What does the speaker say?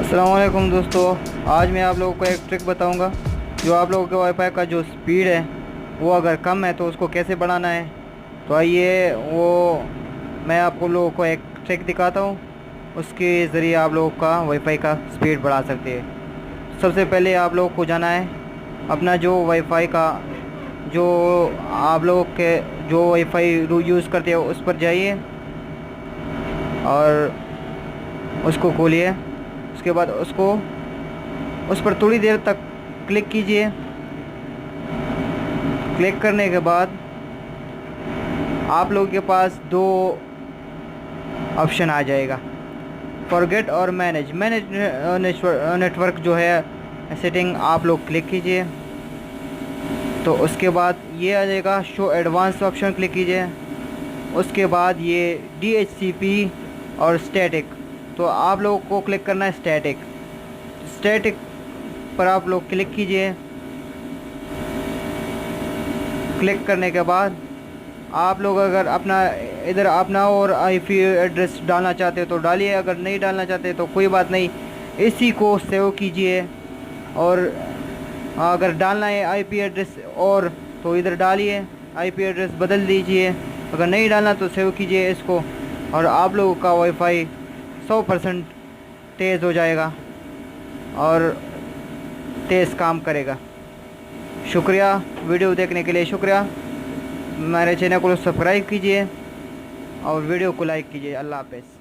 अस्सलाम वालेकुम दोस्तों। आज मैं आप लोगों को एक ट्रिक बताऊंगा। जो आप लोगों के वाईफाई का जो स्पीड है वो अगर कम है तो उसको कैसे बढ़ाना है। तो आइए वो मैं आपको लोगों को एक ट्रिक दिखाता हूँ। उसके ज़रिए आप लोगों का वाईफाई का स्पीड बढ़ा सकते हैं। सबसे पहले आप लोगों को जाना है अपना जो वाईफाई का जो आप लोग के जो वाईफाई यूज़ करते हो उस पर जाइए और उसको खोलिए। उसके बाद उसको उस पर थोड़ी देर तक क्लिक कीजिए। क्लिक करने के बाद आप लोगों के पास दो ऑप्शन आ जाएगा, फॉरगेट और मैनेज नेटवर्क जो है सेटिंग आप लोग क्लिक कीजिए। तो उसके बाद ये आ जाएगा शो एडवांस ऑप्शन, क्लिक कीजिए। उसके बाद ये DHCP और स्टैटिक, तो आप लोगों को क्लिक करना है स्टैटिक। स्टैटिक पर आप लोग क्लिक कीजिए। क्लिक करने के बाद आप लोग अगर अपना इधर अपना और IP एड्रेस डालना चाहते हो तो डालिए, अगर नहीं डालना चाहते तो कोई बात नहीं, इसी को सेव कीजिए। और अगर डालना है IP एड्रेस और तो इधर डालिए, IP एड्रेस बदल दीजिए। अगर नहीं डालना तो सेव कीजिए इसको, और आप लोगों का वाईफाई 100% तेज़ हो जाएगा और तेज़ काम करेगा। शुक्रिया, वीडियो देखने के लिए शुक्रिया। मेरे चैनल को सब्सक्राइब कीजिए और वीडियो को लाइक कीजिए। अल्लाह हाफ़िज़।